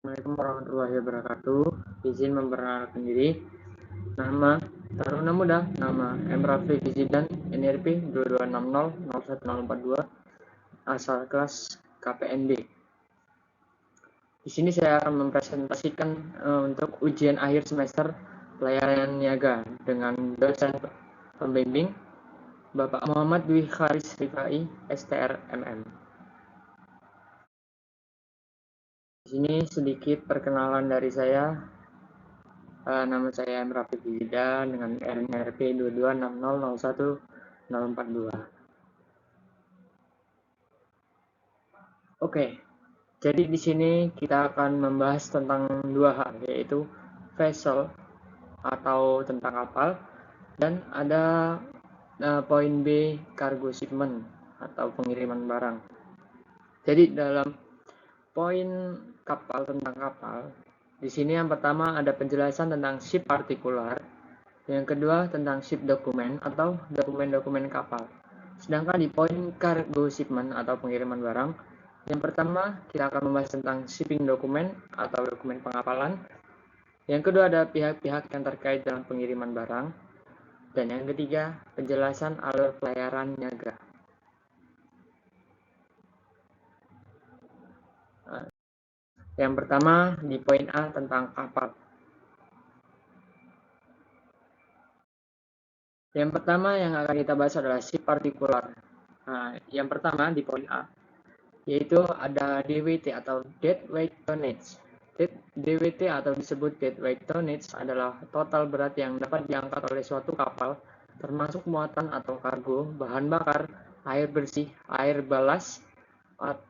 Assalamualaikum warahmatullahi wabarakatuh. Izin memperkenalkan diri. Nama Taruna Muda, nama M. Rafli Fizidan, NRP 22600142, asal kelas KPND. Di sini saya akan mempresentasikan untuk ujian akhir semester pelayanan niaga dengan dosen pembimbing Bapak Muhammad Dwi Haris Rifai, STR MM. Di sini sedikit perkenalan dari saya. Nama saya M. Raffi Fizidan dengan NRP 22600142. Oke, jadi di sini kita akan membahas tentang dua hal, yaitu vessel atau tentang kapal, dan ada poin B, cargo shipment atau pengiriman barang. Jadi dalam poin kapal, tentang kapal, di sini yang pertama ada penjelasan tentang ship partikular, yang kedua tentang ship dokumen atau dokumen-dokumen kapal. Sedangkan di poin cargo shipment atau pengiriman barang, yang pertama kita akan membahas tentang shipping dokumen atau dokumen pengapalan. Yang kedua ada pihak-pihak yang terkait dalam pengiriman barang. Dan yang ketiga, penjelasan alur pelayaran niaga. Yang pertama di poin A tentang kapal. Yang pertama yang akan kita bahas adalah ship partikular. Yang pertama di poin A, yaitu ada DWT atau deadweight tonnage. DWT atau disebut deadweight tonnage adalah total berat yang dapat diangkat oleh suatu kapal, termasuk muatan atau kargo, bahan bakar, air bersih, air balas,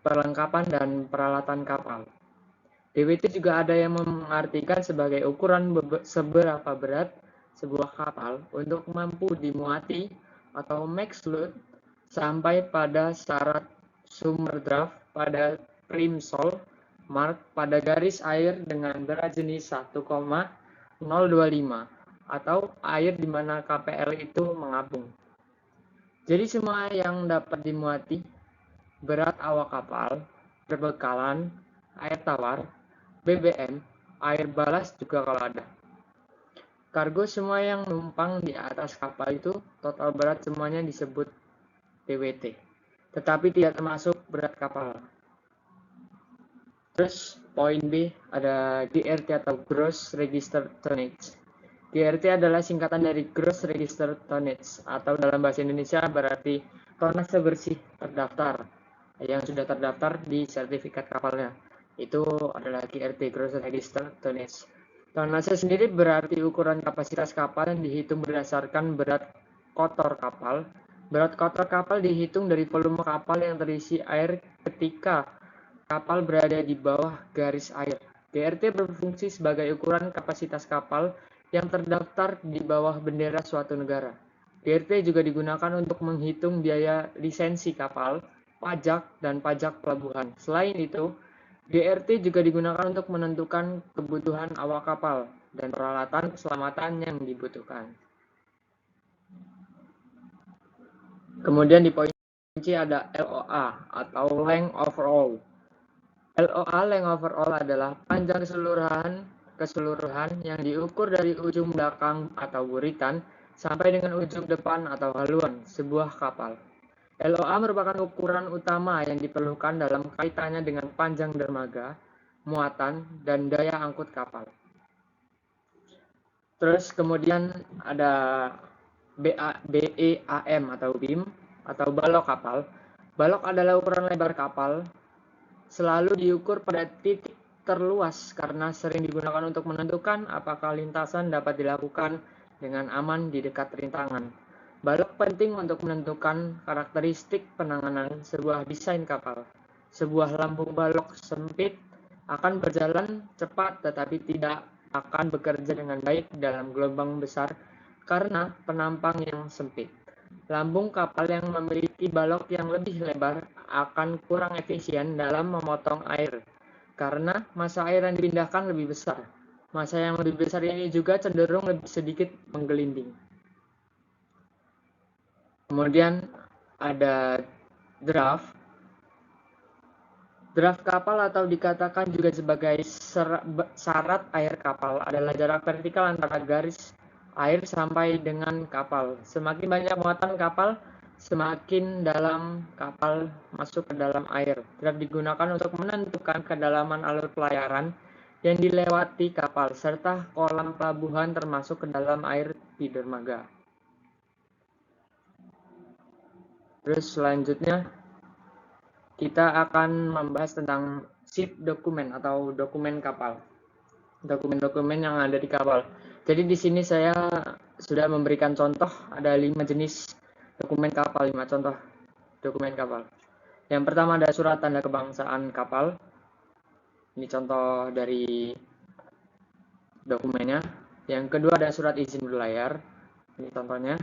perlengkapan, dan peralatan kapal. DWT juga ada yang mengartikan sebagai ukuran seberapa berat sebuah kapal untuk mampu dimuati atau max load sampai pada syarat sumber draft pada primsol mark pada garis air dengan berat jenis 1,025 atau air di mana KPL itu mengapung. Jadi semua yang dapat dimuati, berat awak kapal, perbekalan, air tawar, BBM, air balas juga kalau ada. Kargo semua yang numpang di atas kapal itu total berat semuanya disebut DWT, tetapi tidak termasuk berat kapal. Terus poin B ada GRT atau Gross Register Tonnage. GRT adalah singkatan dari Gross Register Tonnage, atau dalam bahasa Indonesia berarti tonase bersih terdaftar yang sudah terdaftar di sertifikat kapalnya. Itu adalah GRT, Gross Register Tonnage. Tonase sendiri berarti ukuran kapasitas kapal yang dihitung berdasarkan berat kotor kapal. Berat kotor kapal dihitung dari volume kapal yang terisi air ketika kapal berada di bawah garis air. GRT berfungsi sebagai ukuran kapasitas kapal yang terdaftar di bawah bendera suatu negara. GRT juga digunakan untuk menghitung biaya lisensi kapal, pajak, dan pajak pelabuhan. Selain itu, GRT juga digunakan untuk menentukan kebutuhan awak kapal dan peralatan keselamatan yang dibutuhkan. Kemudian di poin C ada LOA atau length overall. LOA length overall adalah panjang keseluruhan yang diukur dari ujung belakang atau buritan sampai dengan ujung depan atau haluan sebuah kapal. LOA merupakan ukuran utama yang diperlukan dalam kaitannya dengan panjang dermaga, muatan, dan daya angkut kapal. Terus kemudian ada BEAM atau BIM atau balok kapal. Balok adalah ukuran lebar kapal, selalu diukur pada titik terluas karena sering digunakan untuk menentukan apakah lintasan dapat dilakukan dengan aman di dekat rintangan. Balok penting untuk menentukan karakteristik penanganan sebuah desain kapal. Sebuah lambung balok sempit akan berjalan cepat tetapi tidak akan bekerja dengan baik dalam gelombang besar karena penampang yang sempit. Lambung kapal yang memiliki balok yang lebih lebar akan kurang efisien dalam memotong air, karena massa air yang dipindahkan lebih besar. Massa yang lebih besar ini juga cenderung lebih sedikit menggelinding. Kemudian ada draft. Draft kapal atau dikatakan juga sebagai syarat air kapal adalah jarak vertikal antara garis air sampai dengan kapal. Semakin banyak muatan kapal, semakin dalam kapal masuk ke dalam air. Draft digunakan untuk menentukan kedalaman alur pelayaran yang dilewati kapal, serta kolam pelabuhan termasuk ke dalam air di dermaga. Terus selanjutnya kita akan membahas tentang ship dokumen atau dokumen kapal. Dokumen-dokumen yang ada di kapal. Jadi di sini saya sudah memberikan contoh, ada 5 jenis dokumen kapal, 5 contoh dokumen kapal. Yang pertama ada surat tanda kebangsaan kapal. Ini contoh dari dokumennya. Yang kedua ada surat izin berlayar. Ini contohnya.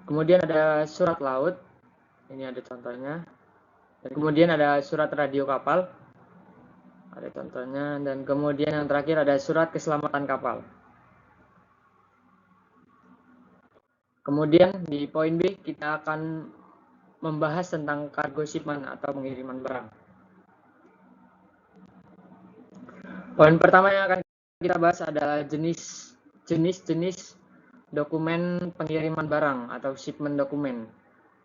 Kemudian ada surat laut. Ini ada contohnya. Dan kemudian ada surat radio kapal. Ada contohnya. Dan kemudian yang terakhir ada surat keselamatan kapal. Kemudian di poin B kita akan membahas tentang cargo shipment atau pengiriman barang. Poin pertama yang akan kita bahas adalah jenis-jenis dokumen pengiriman barang atau shipment dokumen.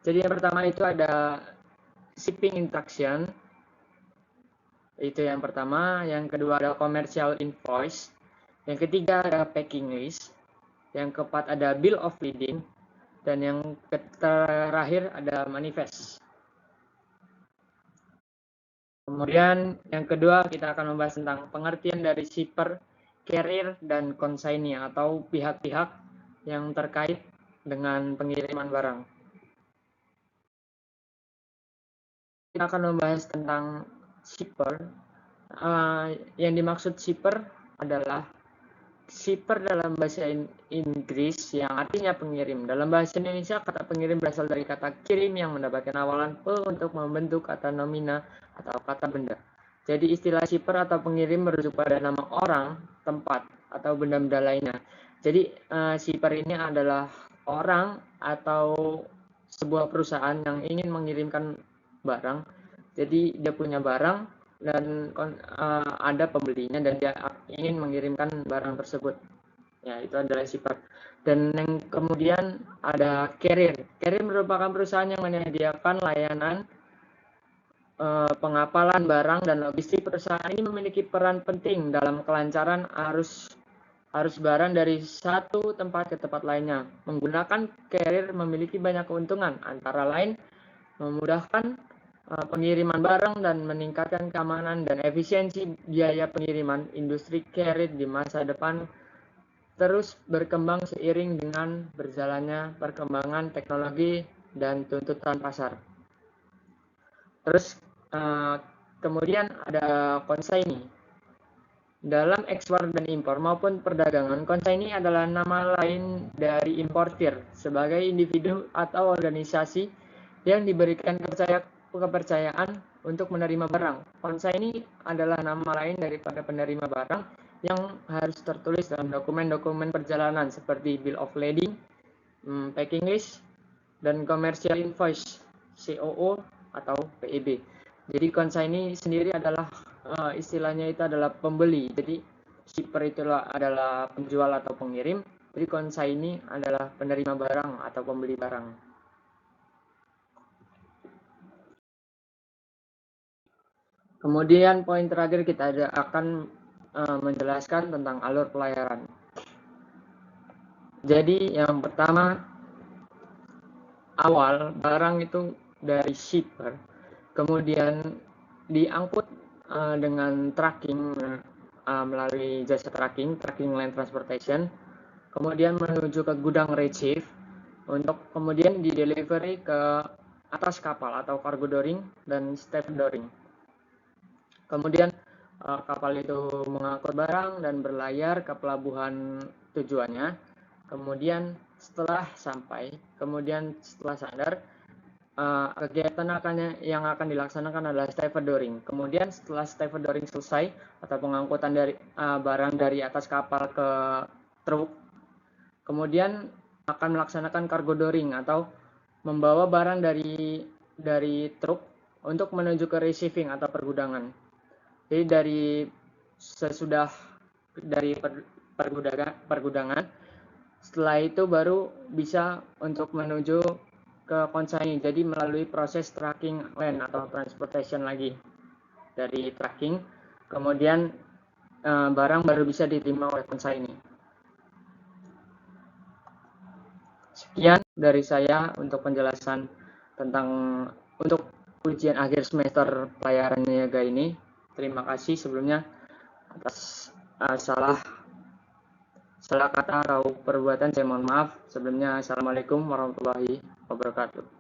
Jadi yang pertama itu ada shipping instruction, itu yang pertama. Yang kedua ada commercial invoice. Yang ketiga ada packing list. Yang keempat ada bill of lading. Dan yang terakhir ada manifest. Kemudian yang kedua kita akan membahas tentang pengertian dari shipper, carrier, dan consignee atau pihak-pihak yang terkait dengan pengiriman barang. Kita akan membahas tentang shipper. Yang dimaksud shipper adalah shipper dalam bahasa Inggris yang artinya pengirim. Dalam bahasa Indonesia, kata pengirim berasal dari kata kirim yang mendapatkan awalan pe untuk membentuk kata nomina atau kata benda. Jadi istilah shipper atau pengirim merujuk pada nama orang, tempat, atau benda-benda lainnya. Jadi shipper ini adalah orang atau sebuah perusahaan yang ingin mengirimkan barang. Jadi dia punya barang dan ada pembelinya dan dia ingin mengirimkan barang tersebut. Ya, itu adalah shipper. Dan yang kemudian ada carrier. Carrier merupakan perusahaan yang menyediakan layanan pengapalan barang dan logistik. Perusahaan ini memiliki peran penting dalam kelancaran arus barang dari satu tempat ke tempat lainnya. Menggunakan carrier memiliki banyak keuntungan, antara lain memudahkan pengiriman barang dan meningkatkan keamanan dan efisiensi biaya pengiriman. Industri carrier di masa depan terus berkembang seiring dengan berjalannya perkembangan teknologi dan tuntutan pasar. Terus kemudian ada consignee. Dalam ekspor dan impor maupun perdagangan, consignee adalah nama lain dari importir sebagai individu atau organisasi yang diberikan kepercayaan untuk menerima barang. Consignee adalah nama lain daripada penerima barang yang harus tertulis dalam dokumen-dokumen perjalanan seperti bill of lading, packing list, dan commercial invoice (COO) atau PEB. Jadi consignee sendiri adalah istilahnya itu adalah pembeli. Jadi shipper itu adalah penjual atau pengirim. Jadi consignee adalah penerima barang atau pembeli barang. Kemudian poin terakhir kita akan menjelaskan tentang alur pelayaran. Jadi yang pertama, awal barang itu dari shipper, kemudian diangkut dengan tracking melalui jasa tracking land transportation, kemudian menuju ke gudang retrieve untuk kemudian didelivery ke atas kapal atau cargo dooring dan stevedoring. Kemudian kapal itu mengangkut barang dan berlayar ke pelabuhan tujuannya. Kemudian setelah sampai, kemudian setelah sandar, kegiatan yang akan dilaksanakan adalah stevedoring. Kemudian setelah stevedoring selesai atau pengangkutan dari barang dari atas kapal ke truk, kemudian akan melaksanakan cargo dooring atau membawa barang dari truk untuk menuju ke receiving atau pergudangan. Jadi dari sesudah dari pergudangan, setelah itu baru bisa untuk menuju ke consignee. Jadi melalui proses tracking land atau transportation lagi dari tracking, kemudian barang baru bisa diterima oleh consignee. Sekian dari saya untuk penjelasan tentang untuk ujian akhir semester pelayaran niaga ini. Terima kasih sebelumnya atas salah kata atau perbuatan, saya mohon maaf. Sebelumnya, assalamualaikum warahmatullahi wabarakatuh.